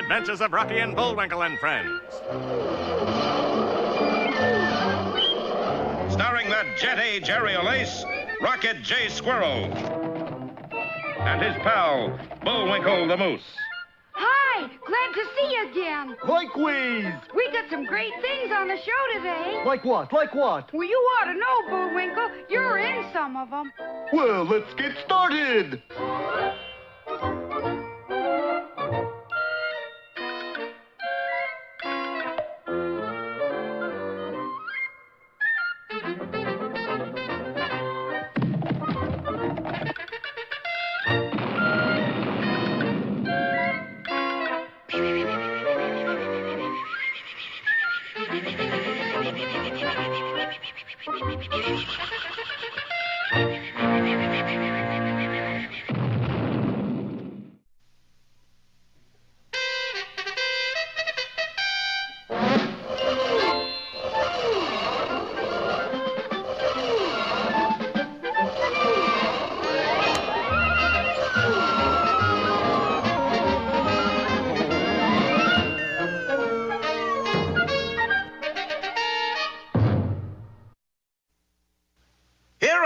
adventures of Rocky and Bullwinkle and Friends. Starring the jet-A Jerry Lace, Rocket J. Squirrel, and his pal, Bullwinkle the Moose. Hi, glad to see you again. Likewise. We got some great things on the show today. Like what? Like what? Well, you ought to know, Bullwinkle. You're in some of them. Well, let's get started.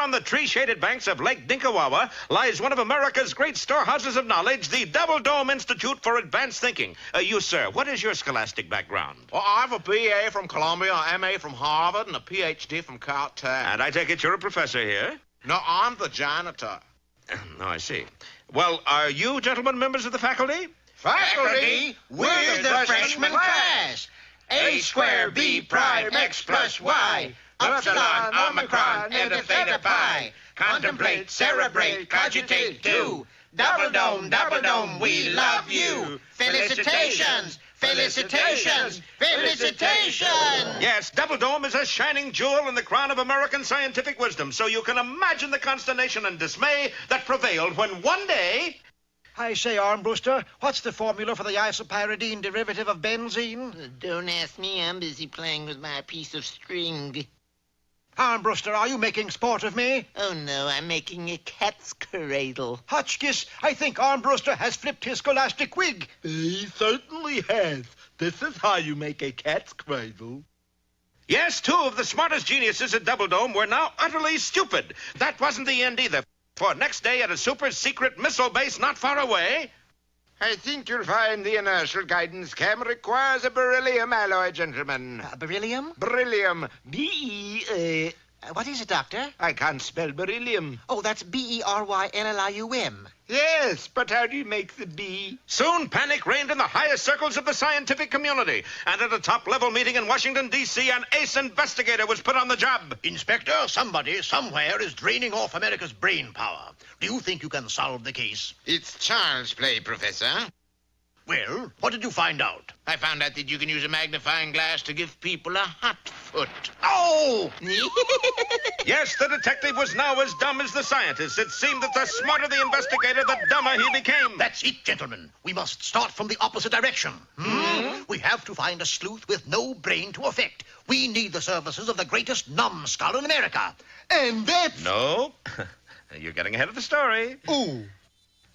On the tree-shaded banks of Lake Dinkawawa lies one of America's great storehouses of knowledge, the Double Dome Institute for Advanced Thinking. You, sir, what is your scholastic background? Well, I have a BA from Columbia, a MA from Harvard, and a PhD from Caltech. And I take it you're a professor here? No, I'm the janitor. Oh, I see. Well, are you gentlemen members of the faculty? Faculty? We're the freshman class. A squared B prime X plus Y. Upsilon, Omicron, Eta Theta Pi. Contemplate, cerebrate, cogitate, do. Double dome, we love you. Felicitations, felicitations, felicitations. Yes, Double Dome is a shining jewel in the crown of American scientific wisdom, so you can imagine the consternation and dismay that prevailed when one day... I say, Armbruster, what's the formula for the isopyridine derivative of benzene? Don't ask me. I'm busy playing with my piece of string. Armbruster, are you making sport of me? Oh, no, I'm making a cat's cradle. Hotchkiss, I think Armbruster has flipped his scholastic wig. He certainly has. This is how you make a cat's cradle. Yes, two of the smartest geniuses at Double Dome were now utterly stupid. That wasn't the end either. For next day at a super-secret missile base not far away... I think you'll find the inertial guidance cam requires a beryllium alloy, gentlemen. Beryllium? Beryllium. B-E... What is it, Doctor? I can't spell beryllium. Oh, that's B-E-R-Y-L-L-I-U-M. Yes, but how do you make the B? Soon, panic reigned in the highest circles of the scientific community. And at a top-level meeting in Washington, D.C., an ace investigator was put on the job. Inspector, somebody, somewhere is draining off America's brain power. Do you think you can solve the case? It's child's play, Professor. Well, what did you find out? I found out that you can use a magnifying glass to give people a hot foot. Oh! Yes, the detective was now as dumb as the scientist. It seemed that the smarter the investigator, the dumber he became. That's it, gentlemen. We must start from the opposite direction. We have to find a sleuth with no brain to affect. We need the services of the greatest numbskull in America. And that's... No. You're getting ahead of the story. Oh.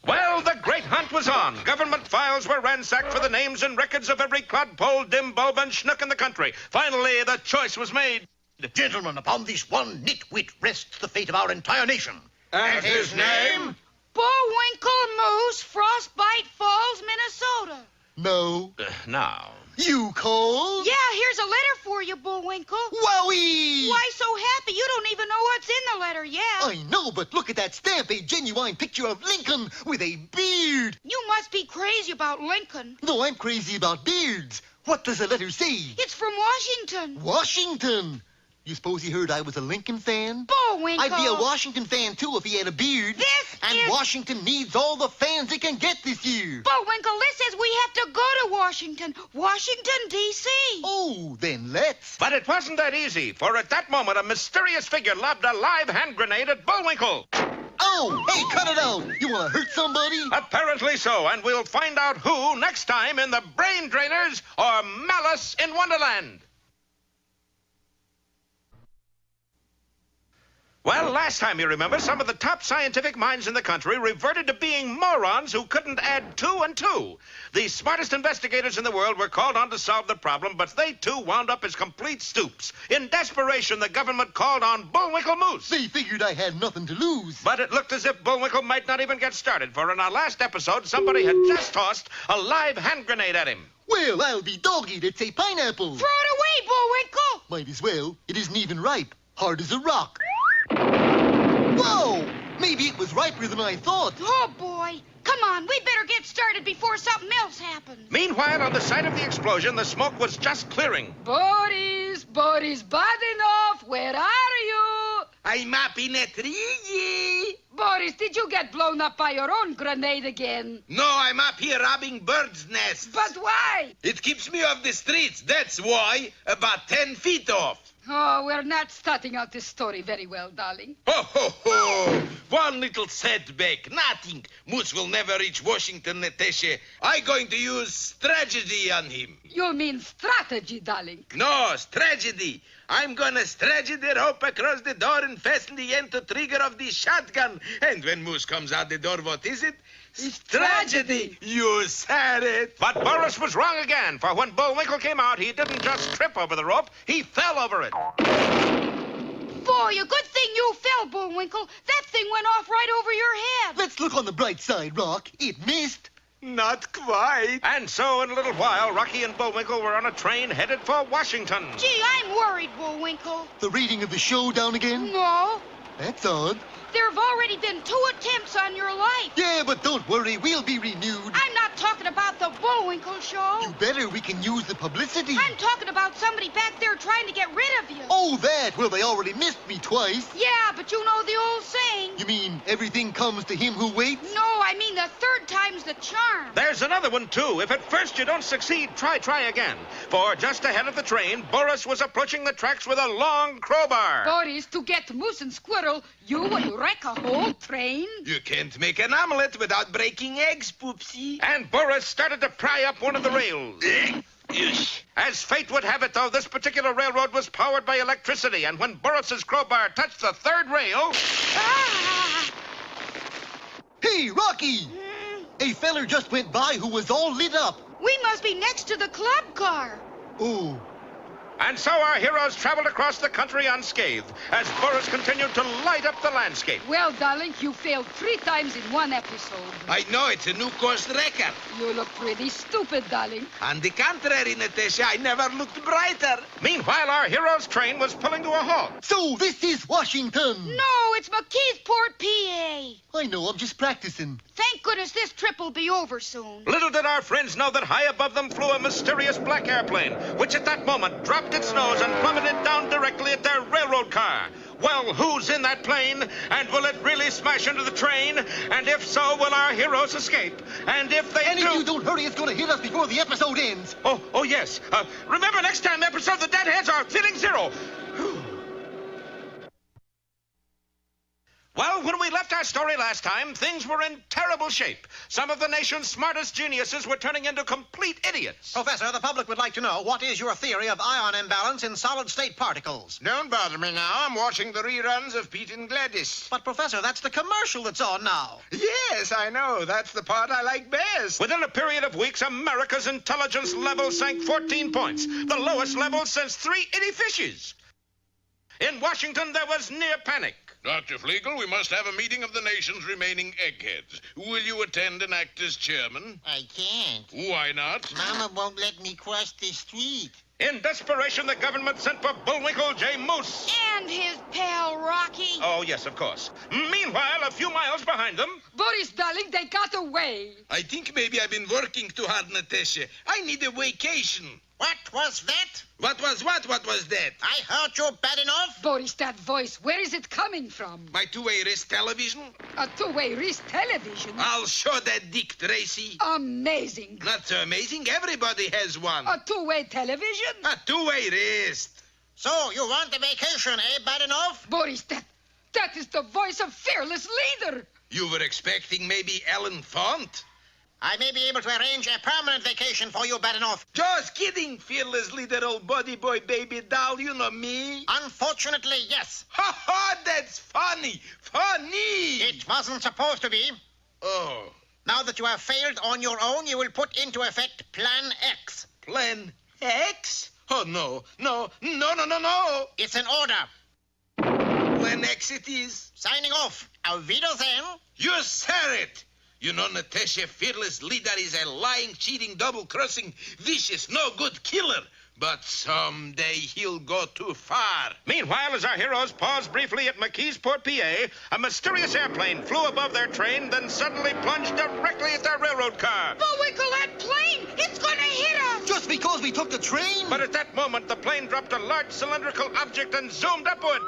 Well, the great hunt was on. Government files were ransacked for the names and records of every clodpole, dim bulb, and schnook in the country. Finally, the choice was made. Gentlemen, upon this one nitwit rests the fate of our entire nation. And his name? Bullwinkle Moose, Frostbite Falls, Minnesota. No. Now. You called? Yeah, here's a letter for you, Bullwinkle. Wowie! Why so happy? You don't even know what's in the letter yet. I know, but look at that stamp, a genuine picture of Lincoln with a beard. You must be crazy about Lincoln. No, I'm crazy about beards. What does the letter say? It's from Washington. Washington. You suppose he heard I was a Lincoln fan? Bullwinkle. I'd be a Washington fan, too, if he had a beard. And Washington needs all the fans it can get this year. Bullwinkle, this says we have to go to Washington. Washington, D.C. Oh, then let's. But it wasn't that easy, for at that moment, a mysterious figure lobbed a live hand grenade at Bullwinkle. Oh, hey, cut it out. You want to hurt somebody? Apparently so, and we'll find out who next time in the Brain Drainers or Malice in Wonderland. Well, last time, you remember, some of the top scientific minds in the country reverted to being morons who couldn't add 2 and 2. The smartest investigators in the world were called on to solve the problem, but they, too, wound up as complete stoops. In desperation, the government called on Bullwinkle Moose. They figured I had nothing to lose. But it looked as if Bullwinkle might not even get started, for in our last episode, somebody had just tossed a live hand grenade at him. Well, I'll be doggy. It's a pineapple. Throw it away, Bullwinkle. Might as well. It isn't even ripe. Hard as a rock. Whoa! Maybe it was riper than I thought. Oh, boy. Come on, we better get started before something else happens. Meanwhile, on the site of the explosion, the smoke was just clearing. Boris, Badinov, where are you? I'm up in a tree. Boris, did you get blown up by your own grenade again? No, I'm up here robbing birds' nests. But why? It keeps me off the streets, that's why. About 10 feet off. Oh, we're not starting out this story very well, darling. Ho, ho, ho! One little setback, nothing. Moose will never reach Washington, Natasha. I'm going to use strategy on him. You mean strategy, darling. No, strategy. I'm gonna strategy the rope across the door and fasten the end to trigger of the shotgun. And when Moose comes out the door, what is it? It's Tragedy. You said it. But Boris was wrong again, for when Bullwinkle came out, he didn't just trip over the rope, he fell over it. Boy, a good thing you fell, Bullwinkle. That thing went off right over your head. Let's look on the bright side, Rock. It missed. Not quite. And so, in a little while, Rocky and Bullwinkle were on a train headed for Washington. Gee, I'm worried, Bullwinkle. The rating of the show down again? No, That's odd. there have already been 2 attempts on your life. Yeah, but don't worry. We'll be renewed. I'm not talking about the Bullwinkle show. You better. We can use the publicity. I'm talking about somebody back there trying to get rid of you. Oh, that. Well, they already missed me twice. Yeah, but you know the old saying. You mean everything comes to him who waits? No, I mean the third time's the charm. There's another one, too. If at first you don't succeed, try again. For just ahead of the train, Boris was approaching the tracks with a long crowbar. Boris, to get Moose and Squirrel, you will wreck a whole train? You can't make an omelet without breaking eggs, Poopsie. And Boris started to pry up one of the rails. As fate would have it, though, this particular railroad was powered by electricity, and when Boris's crowbar touched the third rail... Ah! Hey, Rocky! A feller just went by who was all lit up. We must be next to the club car. Oh. And so our heroes traveled across the country unscathed, as Boris continued to light up the landscape. Well, darling, you failed 3 times in one episode. I know, it's a new course record. You look pretty stupid, darling. On the contrary, Natasha, I never looked brighter. Meanwhile, our hero's train was pulling to a halt. So this is Washington. No, it's McKeithport, PA. I know, I'm just practicing. Thank goodness this trip will be over soon. Little did our friends know that high above them flew a mysterious black airplane, which at that moment dropped its nose and plummeted down directly at their railroad car. Well, who's in that plane? And will it really smash into the train? And if so, will our heroes escape? And if they And do... if you don't hurry, it's going to hit us before the episode ends. Oh, yes. Remember, next time episode, the Deadheads are feeling zero. Well, when we left our story last time, things were in terrible shape. Some of the nation's smartest geniuses were turning into complete idiots. Professor, the public would like to know, what is your theory of ion imbalance in solid-state particles? Don't bother me now. I'm watching the reruns of Pete and Gladys. But, Professor, that's the commercial that's on now. Yes, I know. That's the part I like best. Within a period of weeks, America's intelligence level sank 14 points, the lowest level since 3 itty fishes. In Washington, there was near panic. Dr. Flegel, we must have a meeting of the nation's remaining eggheads. Will you attend and act as chairman? I can't. Why not? Mama won't let me cross the street. In desperation, the government sent for Bullwinkle J. Moose. And his pal, Rocky. Oh, yes, of course. Meanwhile, a few miles behind them... Boris, darling, they got away. I think maybe I've been working too hard, Natasha. I need a vacation. What was that? What was what? What was that? I heard you bad enough. Boris, that voice, where is it coming from? My two-way wrist television? A 2-way wrist television. I'll show that Dick Tracy. Amazing. Not so amazing. Everybody has one. A 2-way television? A two-way wrist. So, you want a vacation, eh, bad enough? Boris, that is the voice of fearless leader. You were expecting maybe Ellen Font? I may be able to arrange a permanent vacation for you, bad enough. Just kidding, fearless leader, old body boy, baby doll. You know me. Unfortunately, yes. Ha ha, That's funny. Funny. It wasn't supposed to be. Oh, Now that you have failed on your own, you will put into effect Plan X. Plan X? Oh, no. No. It's an order. Plan X it is. Signing off. Auf Wiedersehen. You said it. You know, Natasha, fearless leader is a lying, cheating, double-crossing, vicious, no-good killer. But someday he'll go too far. Meanwhile, as our heroes paused briefly at McKeesport, PA, a mysterious airplane flew above their train, then suddenly plunged directly at their railroad car. Bullwinkle, that plane! It's gonna hit us! Just because we took the train? But at that moment, the plane dropped a large cylindrical object and zoomed upward.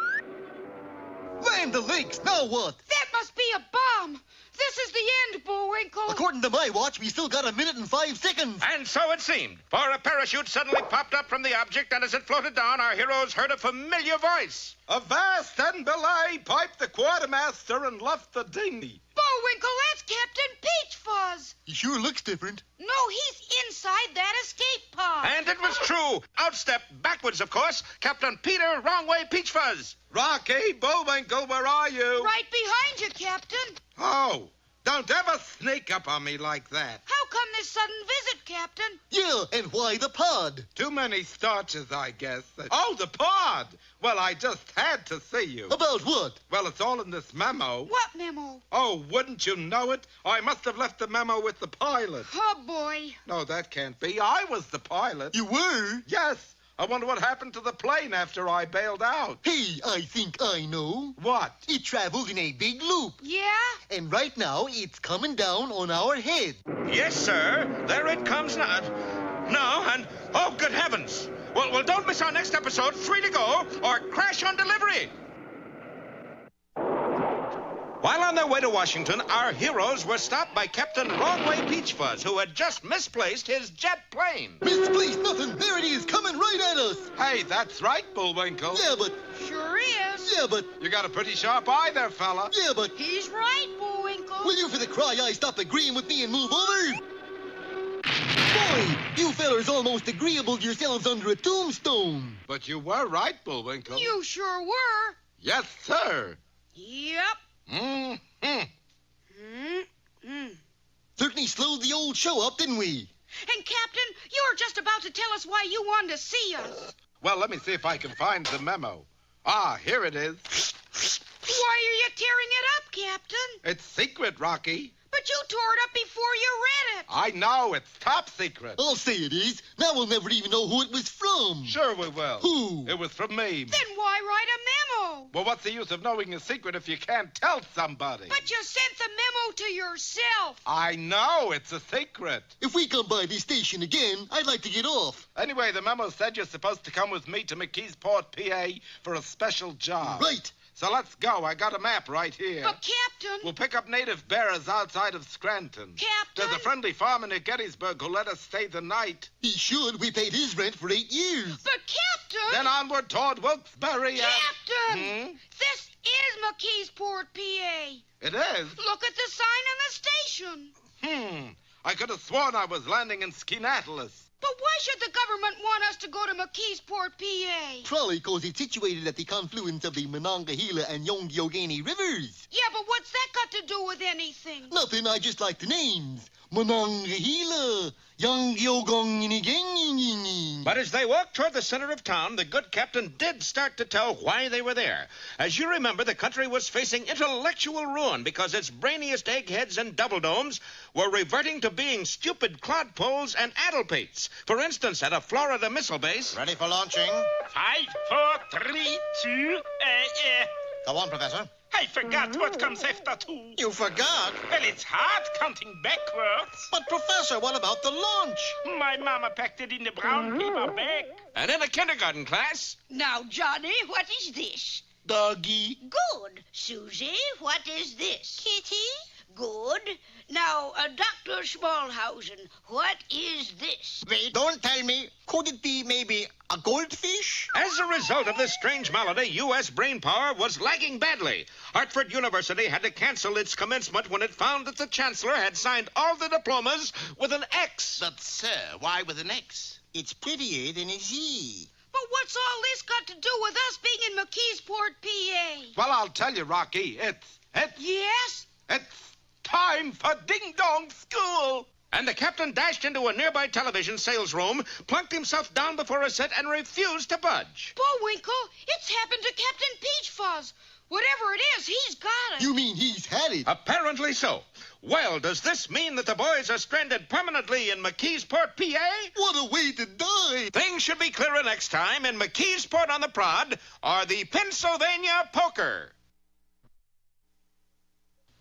Ram the links. Now what? That must be a bomb! This is the end, Bullwinkle! According to my watch, we still got 1 minute and 5 seconds. And so it seemed, for a parachute suddenly popped up from the object, and as it floated down, our heroes heard a familiar voice. Avast and belay, piped the quartermaster and left the dinghy. Bullwinkle, that's Captain Peach Fuzz! He sure looks different. No, he's inside that escape pod. And it was true. Outstep, backwards, of course, Captain Peter Wrong-Way Peach Fuzz. Rocky, Bullwinkle, where are you? Right behind you, Captain. Oh, don't ever sneak up on me like that. How come this sudden visit, Captain? Yeah, and why the pod? Too many starches, I guess. Oh, the pod! Well, I just had to see you. About what? Well, it's all in this memo. What memo? Oh, wouldn't you know it? I must have left the memo with the pilot. Oh, boy. No, that can't be. I was the pilot. You were? Yes. I wonder what happened to the plane after I bailed out. Hey, I think I know. What? It traveled in a big loop. Yeah? And right now, it's coming down on our head. Yes, sir. There it comes now. No, and oh, good heavens. Well, don't miss our next episode, 3 to go, or crash on delivery. While on their way to Washington, our heroes were stopped by Captain Wrong-Way Peach Fuzz, who had just misplaced his jet plane. Misplaced nothing. There it is, coming right at us. Hey, that's right, Bullwinkle. Yeah, but... Sure is. Yeah, but... You got a pretty sharp eye there, fella. Yeah, but... He's right, Bullwinkle. Will you for the cry I stop agreeing with me and move over? Boy, you fellers almost agreeable yourselves under a tombstone. But you were right, Bullwinkle. You sure were. Yes, sir. Yep. Mm-hmm. Certainly slowed the old show up, didn't we? And, Captain, you were just about to tell us why you wanted to see us. Well, let me see if I can find the memo. Ah, here it is. Why are you tearing it up, Captain? It's secret, Rocky. But you tore it up before you read it. I know, it's top secret. I'll say it is. Now we'll never even know who it was from. Sure we will. Who? It was from me. Then why write a memo? Well, what's the use of knowing a secret if you can't tell somebody? But you sent the memo to yourself. I know, it's a secret. If we come by this station again, I'd like to get off. Anyway, the memo said you're supposed to come with me to McKeesport, PA, for a special job. Right. So let's go. I got a map right here. But, Captain... We'll pick up native bearers outside of Scranton. Captain... There's a friendly farmer near Gettysburg who'll let us stay the night. He should. We paid his rent for 8 years. But, Captain... Then onward toward Wilkes-Barre Captain! This is McKeesport, PA. It is? Look at the sign on the station. I could have sworn I was landing in Skaneateles. But why should the government want us to go to McKeesport, PA? Probably because it's situated at the confluence of the Monongahela and Yongyogani rivers. Yeah, but what's that got to do with anything? Nothing, I just like the names. Monongahela, Yongyogani. But as they walked toward the center of town, the good captain did start to tell why they were there. As you remember, the country was facing intellectual ruin because its brainiest eggheads and double domes were reverting to being stupid clodpoles and addlepates. For instance, at a Florida missile base... Ready for launching? 5, 4, 3, 2, Go on, Professor. I forgot what comes after 2. You forgot? Well, it's hard counting backwards. But, Professor, what about the launch? My mama packed it in the brown paper bag. And in a kindergarten class... Now, Johnny, what is this? Doggy. Good. Susie, what is this? Kitty. Good. Now, Dr. Smallhausen, what is this? Wait, don't tell me. Could it be maybe a goldfish? As a result of this strange malady, U.S. brain power was lagging badly. Hartford University had to cancel its commencement when it found that the chancellor had signed all the diplomas with an X. But, sir, why with an X? It's prettier than a Z. But what's all this got to do with us being in McKeesport, PA? Well, I'll tell you, Rocky. Yes? It's time for ding-dong school. And the captain dashed into a nearby television sales room, plunked himself down before a set, and refused to budge. Bullwinkle, it's happened to Captain Peach Fuzz. Whatever it is, he's got it. You mean he's had it? Apparently so. Well, does this mean that the boys are stranded permanently in McKeesport, PA? What a way to die! Things should be clearer next time in McKeesport on the Prod or the Pottsylvania Poker.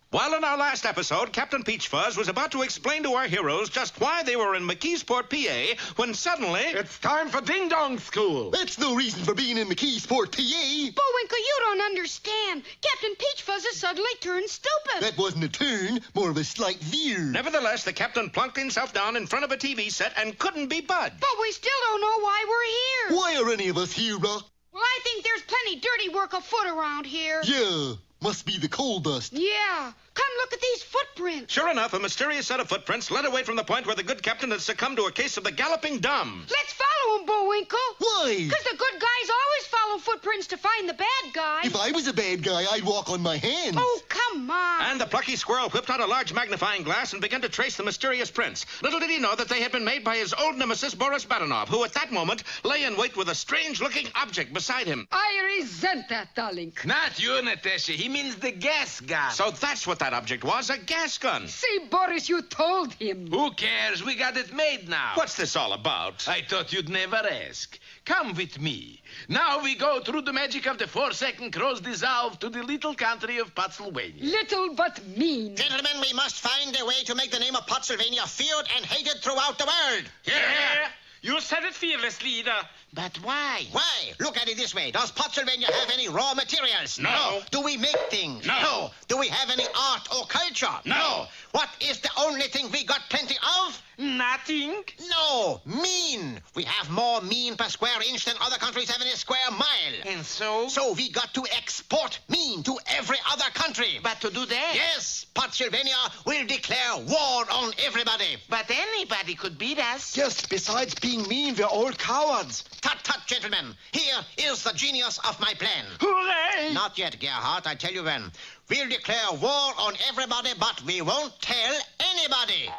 While in our last episode, Captain Peach Fuzz was about to explain to our heroes just why they were in McKeesport, PA, when suddenly... It's time for ding-dong school. That's no reason for being in McKeesport, PA. Bullwinkle, you don't understand. Captain Peach Fuzz has suddenly turned stupid. That wasn't a turn, more of a slight veer. Nevertheless, the captain plunked himself down in front of a TV set and couldn't be budged. But we still don't know why we're here. Why are any of us here, Rock? Well, I think there's plenty dirty work afoot around here. Yeah, must be the coal dust. Yeah. Come look at these footprints. Sure enough, a mysterious set of footprints led away from the point where the good captain had succumbed to a case of the galloping dumbs. Let's follow them, Bullwinkle. Why? Because the good guys always follow footprints to find the bad guy. If I was a bad guy, I'd walk on my hands. Oh, come on. And the plucky squirrel whipped out a large magnifying glass and began to trace the mysterious prints. Little did he know that they had been made by his old nemesis, Boris Badenov, who at that moment lay in wait with a strange-looking object beside him. I resent that, darling. Not you, Natasha. He means the gas gun. So that's what that object was, a gas gun. See, Boris, you told him. Who cares? We got it made now. What's this all about? I thought you'd never ask. Come with me. Now we go through the magic of the 4-second cross dissolve to the little country of Pottsylvania. Little but mean. Gentlemen, we must find a way to make the name of Pottsylvania feared and hated throughout the world. Yeah. You said it, fearless leader. But why? Why? Look at it this way. Does Pottsylvania have any raw materials? No. Do we make things? No. Do we have any art or culture? No. What is the only thing we got plenty of? Nothing. No. Mean. We have more mean per square inch than other countries have in a square mile. And so? So we got to export mean to every other country. But to do that? Yes, Pottsylvania will declare war on everybody. But anybody could beat us. Just besides being mean, we're all cowards. Tut, tut, gentlemen. Here is the genius of my plan. Hooray! Not yet, Gerhardt. I tell you when. We'll declare war on everybody, but we won't tell anybody.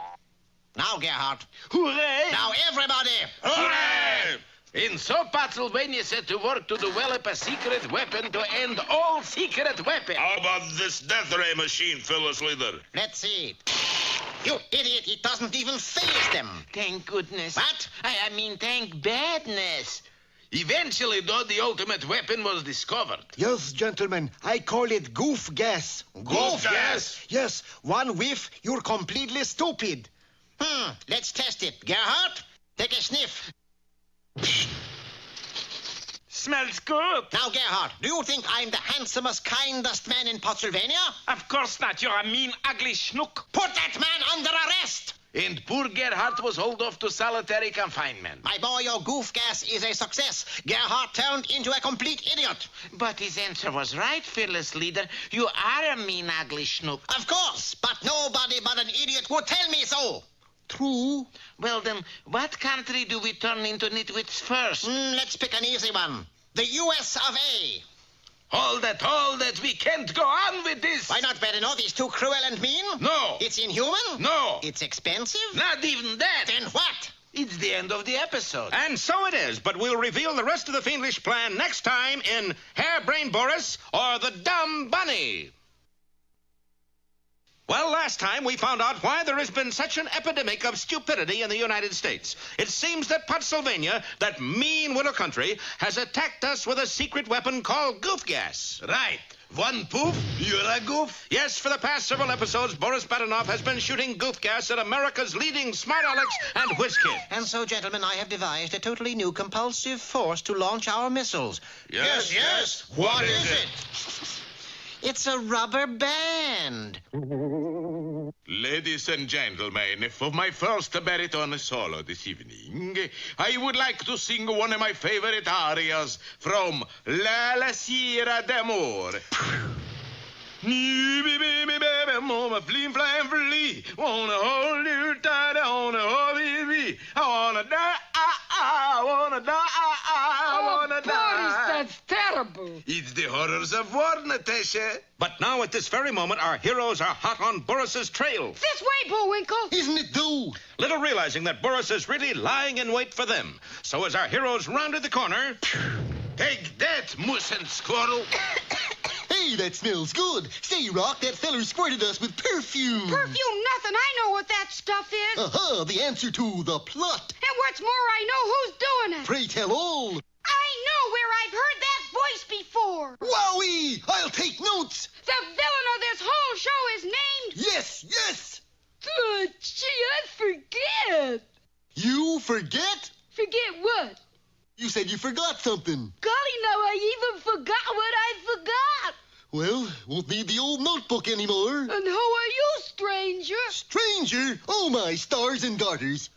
Now, Gerhardt. Hooray! Now, everybody. Hooray! And so Pottsylvania set to work to develop a secret weapon to end all secret weapons. How about this death ray machine, Phyllis Leader? Let's see. You idiot. It doesn't even faze them. Thank goodness. What? I mean, thank badness. Eventually, though, the ultimate weapon was discovered. Yes, gentlemen, I call it goof gas. Goof gas? Yes, one whiff, you're completely stupid. Let's test it. Gerhardt, take a sniff. Smells good. Now, Gerhardt, do you think I'm the handsomest, kindest man in Pottsylvania? Of course not. You're a mean, ugly schnook. Put that man under arrest! And poor Gerhardt was hauled off to solitary confinement. My boy, your goof gas is a success. Gerhardt turned into a complete idiot. But his answer was right, fearless leader. You are a mean, ugly schnook. Of course, but nobody but an idiot would tell me so. True. Well, then, what country do we turn into nitwits first? Let's pick an easy one. The U.S. of A. Hold it. We can't go on with this. Why not, Badenov? He's too cruel and mean? No. It's inhuman? No. It's expensive? Not even that. Then what? It's the end of the episode. And so it is, but we'll reveal the rest of the fiendish plan next time in Harebrained Boris or the Dumb Bunny. Well, last time we found out why there has been such an epidemic of stupidity in the United States. It seems that Pottsylvania, that mean little country, has attacked us with a secret weapon called goof gas. Right. One poof, you're a goof. Yes, for the past several episodes, Boris Badenov has been shooting goof gas at America's leading smart Alex and whiz kid. And so, gentlemen, I have devised a totally new compulsive force to launch our missiles. Yes. What is it? It's a rubber band. Ladies and gentlemen, for my first baritone solo this evening, I would like to sing one of my favorite arias from La Sierra d'Amore. Flee, fly, flee. Wanna hold you tight, I wanna hold you, I wanna die. I wanna die. I wanna Boris, die. that's terrible. It's the horrors of war, Natasha. But now, at this very moment, our heroes are hot on Boris's trail. This way, Bullwinkle. Isn't it, though? Little realizing that Boris is really lying in wait for them. So as our heroes rounded the corner... Take that, moose and squirrel. Hey, that smells good. Say, Rock, that feller squirted us with perfume. Perfume nothing. I know what that stuff is. Aha, the answer to the plot. And what's more, I know who's doing it. Pray tell all. I know where I've heard that voice before. Wowie! I'll take notes. The villain of this whole show is named... Yes, yes. Gee, I forget. You forget? Forget what? You said you forgot something. Golly, now I even forgot what I forgot. Well, won't need the old notebook anymore. And who are you, stranger? Stranger? Oh, my stars and garters.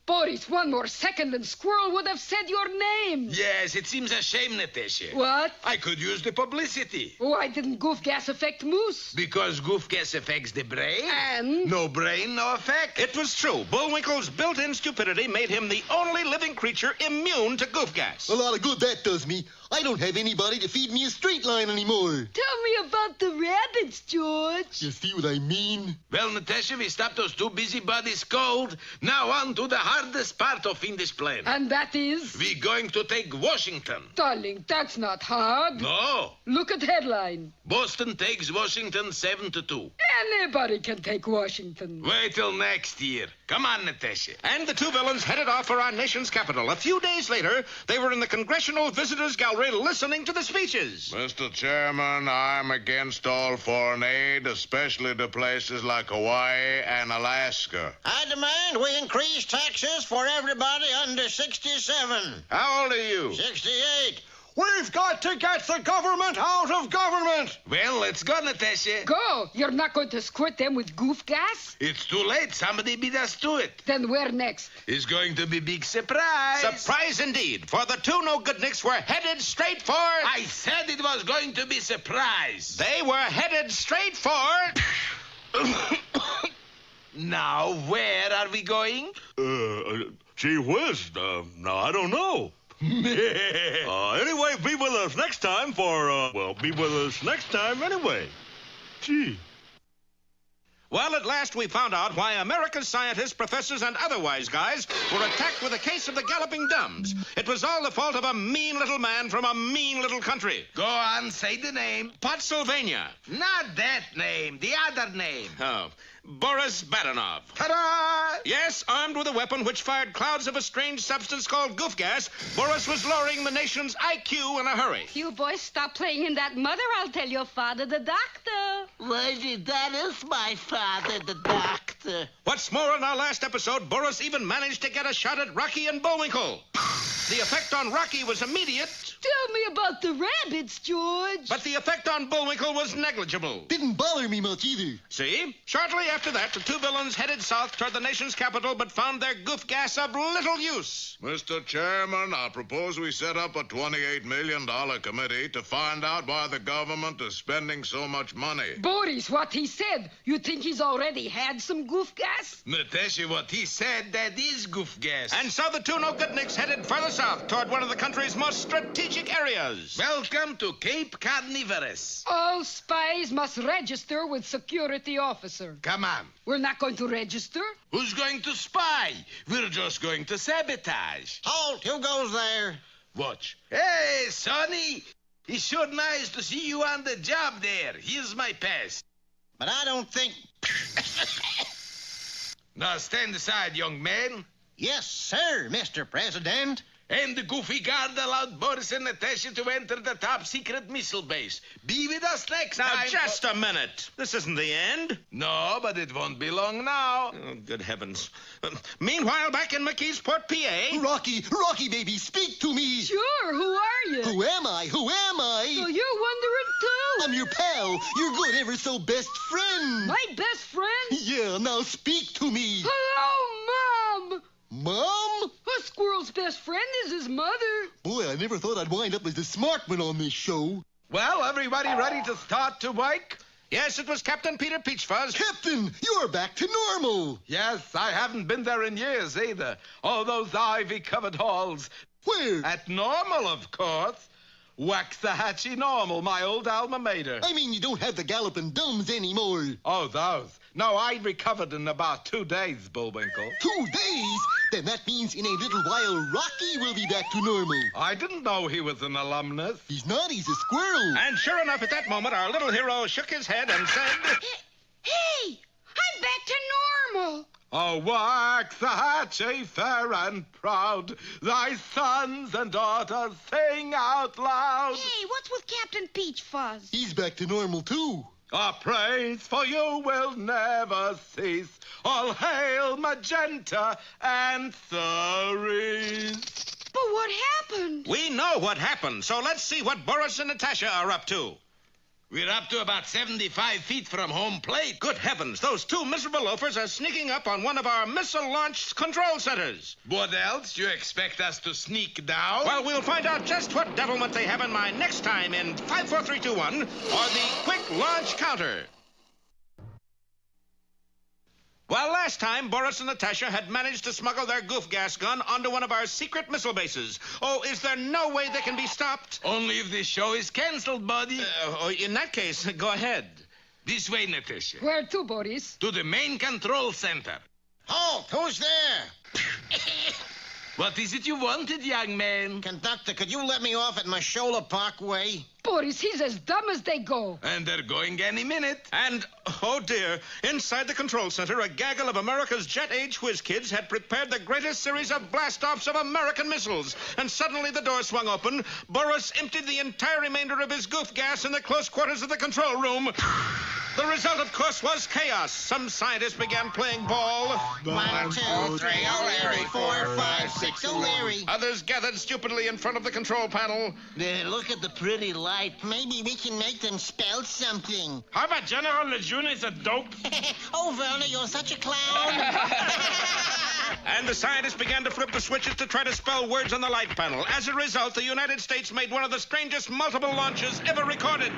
Boris, one more second and Squirrel would have said your name. Yes, it seems a shame, Natasha. What? I could use the publicity. Why didn't Goof gas affect Moose? Because goof gas affects the brain. And? No brain, no effect. It was true. Bullwinkle's built-in stupidity made him the only living creature immune to goof gas. A lot of good that does me. I don't have anybody to feed me a straight line anymore. Tell me about the rabbits, George. You see what I mean? Well, Natasha, we stopped those two busybodies cold. Now on to the hardest part of in this plan. And that is? We're going to take Washington. Darling, that's not hard. No. Look at headline. Boston takes Washington 7-2. Anybody can take Washington. Wait till next year. Come on, Natasha. And the two villains headed off for our nation's capital. A few days later, they were in the Congressional Visitors Gallery listening to the speeches. Mr. Chairman, I'm against all foreign aid, especially to places like Hawaii and Alaska. I demand we increase taxes for everybody under 67. How old are you? 68. We've got to get the government out of government. Well, let's go, Natasha. Go. You're not going to squirt them with goof gas? It's too late. Somebody beat us to it. Then where next? It's going to be big surprise. Surprise indeed, for the two no-goodniks were headed straight for... I said it was going to be surprise. They were headed straight for... Now, where are we going? Gee whiz, now I don't know. Anyway, be with us next time be with us next time anyway. Gee. Well, at last we found out why America's scientists, professors, and otherwise guys were attacked with a case of the galloping dumbs. It was all the fault of a mean little man from a mean little country. Go on, say the name. Pottsylvania. Not that name, the other name. Oh, Boris Badenov. Ta-da! Yes, armed with a weapon which fired clouds of a strange substance called goof gas, Boris was lowering the nation's IQ in a hurry. You boys stop playing in that mother. I'll tell your father, the doctor. Why, that is my father, the doctor. What's more, in our last episode, Boris even managed to get a shot at Rocky and Bullwinkle. The effect on Rocky was immediate. Tell me about the rabbits, George. But the effect on Bullwinkle was negligible. Didn't bother me much either. See? Shortly after that, the two villains headed south toward the nation's capital, but found their goof gas of little use. Mr. Chairman, I propose we set up a $28 million committee to find out why the government is spending so much money. Boris, what he said. You think he's already had some goof gas? Natasha, what he said, that is goof gas. And so the two no-goodniks headed further south toward one of the country's most strategic areas. Welcome to Cape Carnivorous. All spies must register with security officer. Come on. We're not going to register. Who's going to spy? We're just going to sabotage. Halt! Who goes there? Watch. Hey, Sonny. It's sure nice to see you on the job there. Here's my pass. But I don't think... Now stand aside, young man. Yes, sir, Mr. President. And the goofy guard allowed Boris and Natasha to enter the top-secret missile base. Be with us next Now, time. just a minute. This isn't the end. No, but it won't be long now. Oh, good heavens. Meanwhile, back in McKeesport, PA... Rocky, baby, speak to me. Sure, who are you? Who am I? So you're wondering, too? I'm your pal. Your good ever so best friend. My best friend? Yeah, now speak to me. Hello, Mom. Mom? A squirrel's best friend is his mother. Boy, I never thought I'd wind up as the smart one on this show. Well, everybody ready to start to work? Yes, it was Captain Peter Peachfuzz. Captain, you're back to normal. Yes, I haven't been there in years either. All those ivy-covered halls. Where? At Normal, of course. Waxahachie Normal, my old alma mater. I mean, you don't have the Galloping Dumbs anymore. Oh, those. No, I recovered in about 2 days, Bullwinkle. 2 days? Then that means in a little while Rocky will be back to normal. I didn't know he was an alumnus. He's not, he's a squirrel. And sure enough, at that moment, our little hero shook his head and said... Hey, I'm back to normal. Oh, Waxahachie, fair and proud, thy sons and daughters sing out loud. Hey, what's with Captain Peachfuzz? He's back to normal, too. Our praise for you will never cease. All hail magenta and cerise. But what happened? We know what happened, so let's see what Boris and Natasha are up to. We're up to about 75 feet from home plate. Good heavens, those two miserable loafers are sneaking up on one of our missile-launched control centers. What else? You expect us to sneak down? Well, we'll find out just what devilment they have in mind next time in 54321 or the Quick Launch Counter. Well, last time, Boris and Natasha had managed to smuggle their goof gas gun onto one of our secret missile bases. Oh, is there no way they can be stopped? Only if this show is canceled, buddy. In that case, go ahead. This way, Natasha. Where to, Boris? To the main control center. Halt! Who's there? What is it you wanted, young man? Conductor, could you let me off at Mashola Parkway? Boris, he's as dumb as they go. And they're going any minute. And, oh dear, inside the control center, a gaggle of America's jet-age whiz kids had prepared the greatest series of blast-offs of American missiles. And suddenly the door swung open. Boris emptied the entire remainder of his goof gas in the close quarters of the control room. The result, of course, was chaos. Some scientists began playing ball. 1, 2, 3, O'Leary, 4, 5, 6, O'Leary. Others gathered stupidly in front of the control panel. Look at the pretty light. Maybe we can make them spell something. How about General Lejeune is a dope? Oh, Werner, you're such a clown. And the scientists began to flip the switches to try to spell words on the light panel. As a result, the United States made one of the strangest multiple launches ever recorded.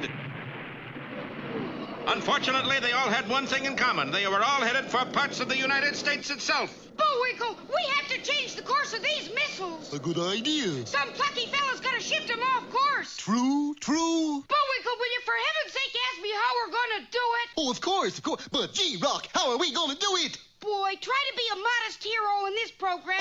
Unfortunately, they all had one thing in common. They were all headed for parts of the United States itself. Bullwinkle, we have to change the course of these missiles. A good idea. Some plucky fella's got to shift them off course. True. Bullwinkle, will you for heaven's sake ask me how we're going to do it? Oh, of course. But, gee, Rock, how are we going to do it? Boy, try to be a modest hero in this program.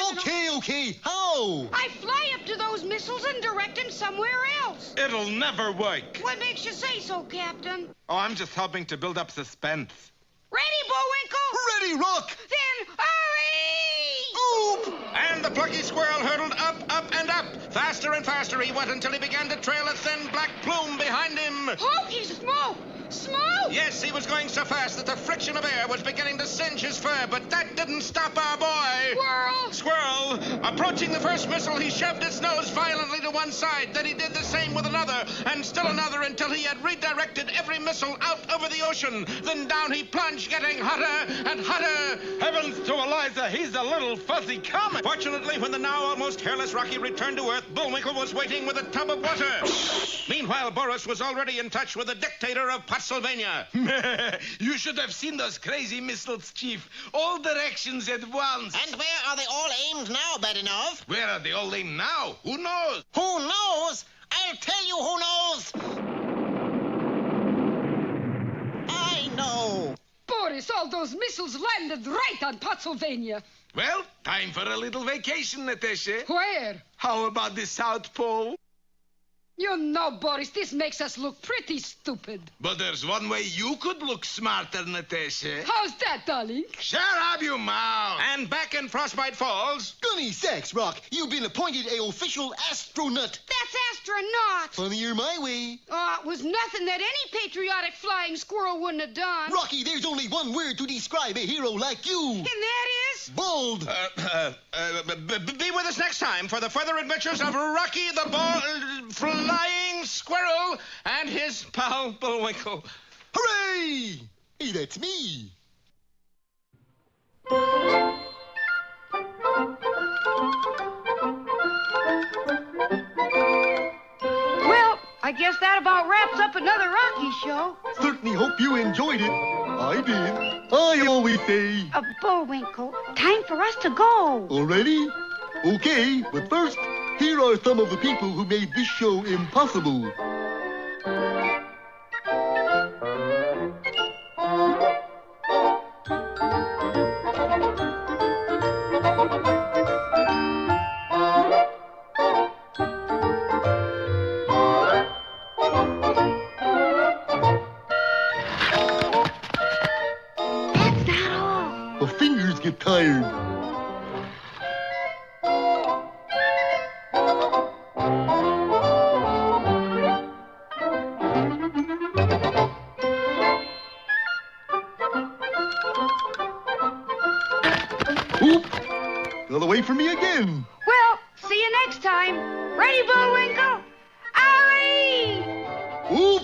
Okay. How? I fly up to those missiles and direct them somewhere else. It'll never work. What makes you say so, Captain? Oh, I'm just helping to build up suspense. Ready, Bullwinkle? Ready, Rock. Then hurry! Oop! And the plucky squirrel hurtled up, and up. Faster and faster he went until he began to trail a thin black plume behind him. Hokey smoke! Smoke! Yes, he was going so fast that the friction of air was beginning to singe his fur, but that didn't stop our boy. Squirrel! Approaching the first missile, he shoved its nose violently to one side. Then he did the same with another, and still another, until he had redirected every missile out over the ocean. Then down he plunged, getting hotter and hotter. Heavens to Eliza, he's a little fuzzy comet. Fortunately, when the now almost hairless Rocky returned to Earth, Bullwinkle was waiting with a tub of water. Meanwhile, Boris was already in touch with the dictator of Pottsylvania. You should have seen those crazy missiles, Chief. All directions at once. And where are they all aimed now, Badinov? Where are they all aimed now? Who knows? Who knows? I'll tell you who knows. I know. Boris, all those missiles landed right on Pottsylvania. Well, time for a little vacation, Natasha. Where? How about the South Pole? You know, Boris, this makes us look pretty stupid. But there's one way you could look smarter, Natasha. How's that, darling? Shut up, you mouth! And back in Frostbite Falls... Gunny Sacks, Rock, you've been appointed a official astronaut. That's astronaut. Funnier my way. Oh, it was nothing that any patriotic flying squirrel wouldn't have done. Rocky, there's only one word to describe a hero like you. And that is? Bold. Be with us next time for the further adventures of Rocky the Flying Squirrel and his pal Bullwinkle. Hooray! Hey, that's me. Well, I I guess that about wraps up another Rocky show. Certainly hope you enjoyed it. I did. I always say... Bullwinkle, time for us to go. Already? Okay, but first, here are some of the people who made this show impossible. That's not all. The fingers get tired. Oop! Got away from me again. Well, see you next time. Ready, Bullwinkle? Alley! Oop!